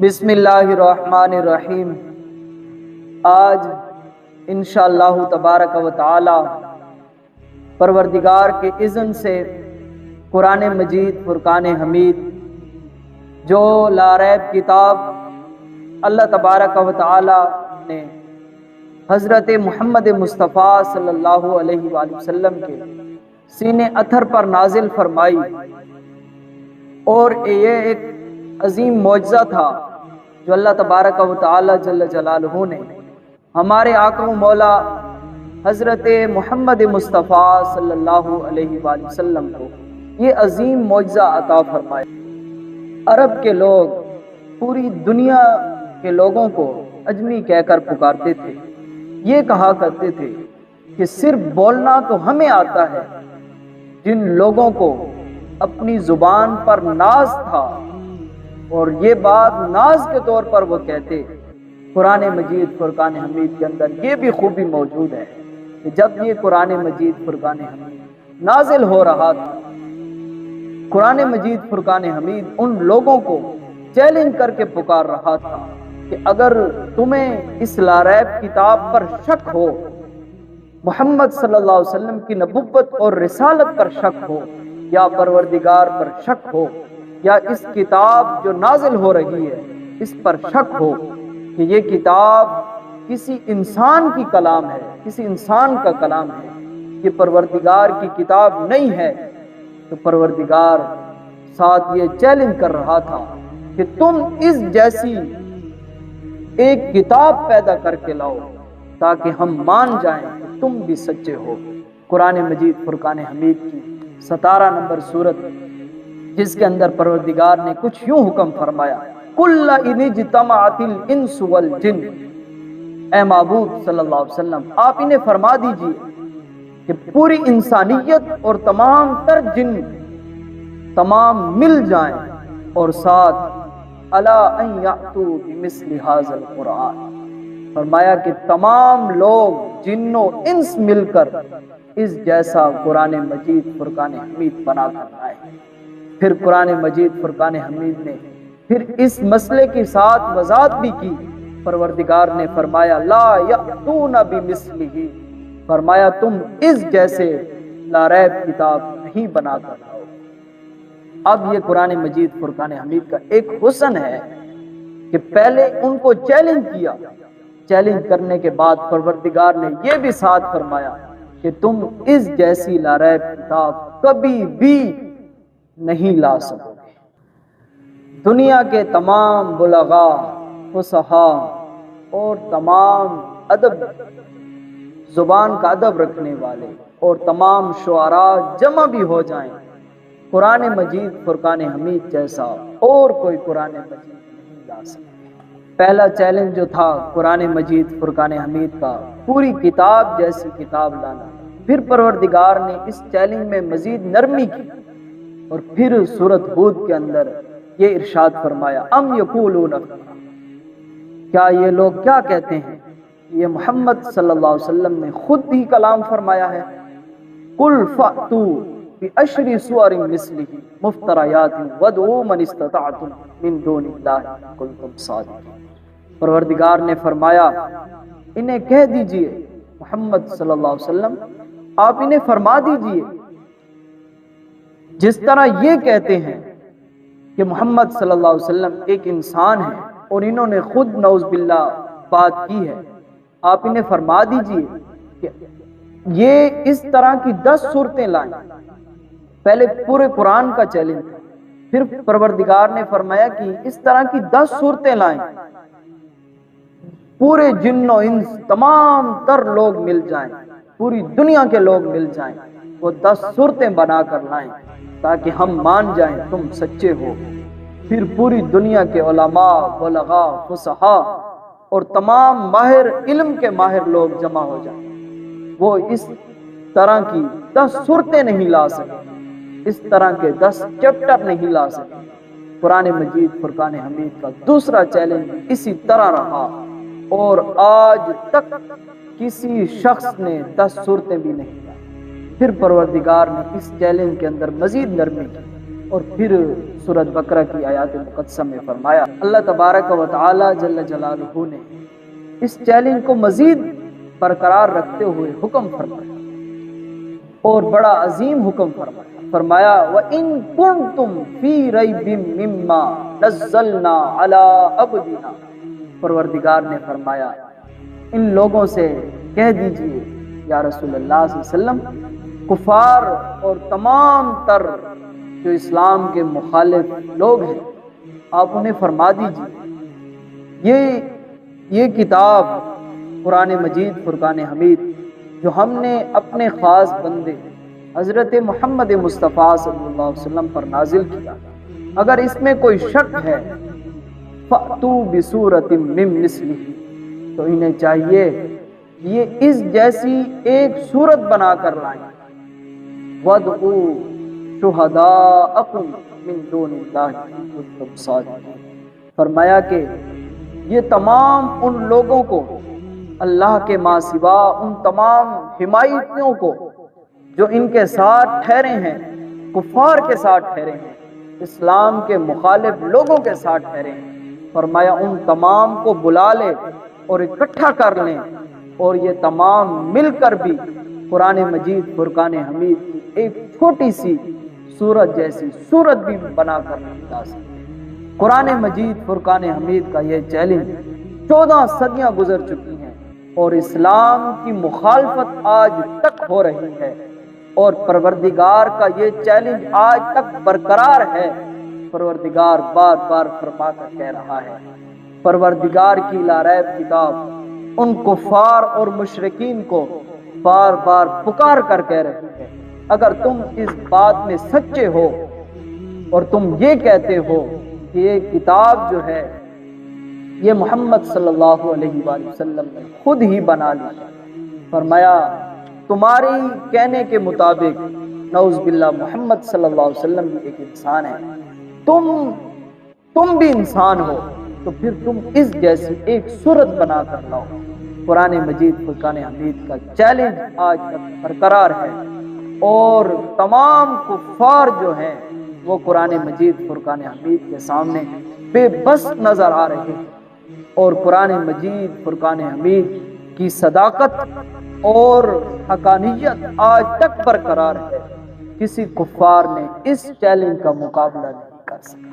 بسم اللہ الرحمن الرحیم۔ آج انشاءاللہ تبارک و تعالی پروردگار کے اذن سے قرآن مجید فرقان حمید جو لا ریب کتاب اللہ تبارک و تعالی نے حضرت محمد مصطفیٰ صلی اللہ علیہ وآلہ وسلم کے سینے اطہر پر نازل فرمائی، اور یہ ایک عظیم معجزہ تھا جو اللہ تبارک و تعالی جل جلالہ نے ہمارے آقا و مولا حضرت محمد مصطفیٰ صلی اللہ علیہ وآلہ وسلم کو یہ عظیم معجزہ عطا فرمایا۔ عرب کے لوگ پوری دنیا کے لوگوں کو اجمی کہہ کر پکارتے تھے، یہ کہا کرتے تھے کہ صرف بولنا تو ہمیں آتا ہے۔ جن لوگوں کو اپنی زبان پر ناز تھا اور یہ بات ناز کے طور پر وہ کہتے، قرآن مجید فرقان حمید کے اندر یہ بھی خوبی موجود ہے کہ جب یہ قرآن مجید فرقان حمید نازل ہو رہا تھا، قرآن مجید فرقان حمید ان لوگوں کو چیلنج کر کے پکار رہا تھا کہ اگر تمہیں اس لا ریب کتاب پر شک ہو، محمد صلی اللہ علیہ وسلم کی نبوت اور رسالت پر شک ہو، یا پروردگار پر شک ہو، یا اس کتاب جو نازل ہو رہی ہے اس پر شک ہو کہ یہ کتاب کسی انسان کی کلام ہے، کسی انسان کا کلام ہے، یہ پروردگار کی کتاب نہیں ہے، تو پروردگار ساتھ یہ چیلنج کر رہا تھا کہ تم اس جیسی ایک کتاب پیدا کر کے لاؤ تاکہ ہم مان جائیں کہ تم بھی سچے ہو۔ قرآن مجید فرقان حمید کی 17 نمبر سورت، جس کے اندر پروردگار نے کچھ یوں حکم فرمایا، قُلْ إِنِ اجْتَمَعَتِ الْإِنسُ وَالْجِنُّ، اے معبود صلی اللہ علیہ وسلم آپ انہیں فرما دیجئے کہ پوری انسانیت اور تمام تر جن تمام مل جائیں اور ساتھ أَلَا أَن يَأْتُوا بِمِثْلِ هَذَا الْقُرْآنِ، فرمایا کہ تمام لوگ جن و انس مل کر اس جیسا قرآن مجید فرقان حمید بنا کر آئے۔ پھر قرآن مجید فرقان حمید نے پھر اس مسئلے کے ساتھ وضاحت بھی کی، پروردگار نے فرمایا لا یأتون بمثلہ، فرمایا تم اس جیسے لا ریب کتاب نہیں بنا کر لاؤ۔ اب یہ قرآن مجید فرقان حمید کا ایک حسن ہے کہ پہلے ان کو چیلنج کیا، چیلنج کرنے کے بعد پروردگار نے یہ بھی ساتھ فرمایا کہ تم اس جیسی لا ریب کتاب کبھی بھی نہیں لا سکو گے۔ دنیا کے تمام بلغاء، فصحاء اور تمام ادب، زبان کا ادب رکھنے والے اور تمام شعراء جمع بھی ہو جائیں، قرآن مجید فرقان حمید جیسا اور کوئی قرآن مجید نہیں لا سکتے۔ پہلا چیلنج جو تھا قرآن مجید فرقان حمید کا، پوری کتاب جیسی کتاب لانا۔ پھر پروردگار نے اس چیلنج میں مزید نرمی کی، اور پھر سورۃ ہود کے اندر یہ ارشاد فرمایا ام یقولون، کیا یہ لوگ کیا کہتے ہیں، یہ محمد صلی اللہ علیہ وسلم نے خود ہی کلام فرمایا ہے، قل فأتوا بعشر سور مثلہ مفتریات وادعوا من استطعتم من دون اللہ ان کنتم صادقین۔ پروردگار نے فرمایا انہیں کہہ دیجئے، محمد صلی اللہ علیہ وسلم آپ انہیں فرما دیجئے، جس طرح یہ کہتے ہیں کہ محمد صلی اللہ علیہ وسلم ایک انسان ہے اور انہوں نے خود نعوذ باللہ بات کی ہے، آپ انہیں فرما دیجئے کہ یہ اس طرح کی 10 صورتیں لائیں۔ پہلے پورے قرآن کا چیلنج تھا، پھر پروردگار نے فرمایا کہ اس طرح کی 10 صورتیں لائیں، پورے جن و انس تمام تر لوگ مل جائیں، پوری دنیا کے لوگ مل جائیں، وہ 10 صورتیں بنا کر لائیں تاکہ ہم مان جائیں تم سچے ہو۔ پھر پوری دنیا کے علماء، بلغاء، فصحاء اور تمام ماہر علم کے ماہر لوگ جمع ہو جائیں، وہ اس طرح کی 10 صورتیں نہیں لا سکے، اس طرح کے 10 چیپٹر نہیں لا سکے۔ قرآن مجید فرقان حمید کا دوسرا چیلنج اسی طرح رہا، اور آج تک کسی شخص نے 10 صورتیں بھی نہیں لائی۔ پھر پروردگار نے اس چیلنج کے اندر مزید نرمی کی، اور پھر سورۃ بقرہ کی آیات مقدسہ میں فرمایا، اللہ تبارک و تعالی جل جلالہ نے اس چیلنج کو مزید برقرار رکھتے ہوئے حکم فرمایا، اور بڑا عظیم حکم فرمایا وَإِن كُنتُم فِي رَيْبٍ مِّمَّا نَزَّلْنَا عَلَىٰ عَبْدِنَا، پروردگار نے فرمایا ان لوگوں سے کہہ دیجئے یا رسول اللہ صلی اللہ علیہ وسلم، کفار اور تمام تر جو اسلام کے مخالف لوگ ہیں، آپ انہیں فرما دیجئے یہ کتاب قرآن مجید فرقان حمید جو ہم نے اپنے خاص بندے حضرت محمد مصطفیٰ صلی اللہ علیہ وسلم پر نازل کیا، اگر اس میں کوئی شک ہے فَأْتُوا بِسُورَةٍ مِّن مِّثْلِهِ، تو انہیں چاہیے یہ اس جیسی ایک صورت بنا کر لائیں، وَادْعُوا شُهَدَاءَكُم مِّن دُونِ اللَّهِ إِن كُنتُمْ صَادِقِينَ، فرمایا کہ یہ تمام ان لوگوں کو اللہ کے ماں سوا، ان تمام حمایتیوں کو جو ان کے ساتھ ٹھہرے ہیں، کفار کے ساتھ ٹھہرے ہیں، اسلام کے مخالف لوگوں کے ساتھ ٹھہرے ہیں، فرمایا ان تمام کو بلا لے اور اکٹھا کر لیں، اور یہ تمام مل کر بھی قرآن مجید فرقان حمید کی ایک چھوٹی سی سورت جیسی سورت بھی بنا کر لا سکتے۔ قرآن مجید فرقان حمید کا یہ چیلنج 14 صدیاں گزر چکی ہیں اور اسلام کی مخالفت آج تک ہو رہی ہے، اور پروردگار کا یہ چیلنج آج تک برقرار ہے۔ پروردگار بار بار فرما کر کہہ رہا ہے، پروردگار کی لاریب کتاب ان کفار اور مشرکین کو بار بار پکار کر کہہ رہی ہے، اگر تم اس بات میں سچے ہو اور تم یہ کہتے ہو کہ یہ کتاب جو ہے یہ محمد صلی اللہ علیہ وآلہ وسلم نے خود ہی بنا لی، فرمایا تمہاری کہنے کے مطابق نعوذ باللہ محمد صلی اللہ علیہ وسلم بھی ایک انسان ہے، تم بھی انسان ہو، تو پھر تم اس جیسی ایک صورت بنا کر لاؤ۔ قرآن مجید فرقان حمید کا چیلنج آج تک برقرار ہے، اور تمام کفار جو ہیں وہ قرآن مجید فرقان حمید کے سامنے بے بس نظر آ رہے ہیں، اور قرآن مجید فرقان حمید کی صداقت اور حقانیت آج تک برقرار ہے۔ کسی کفار نے اس چیلنج کا مقابلہ نہیں کر سکا۔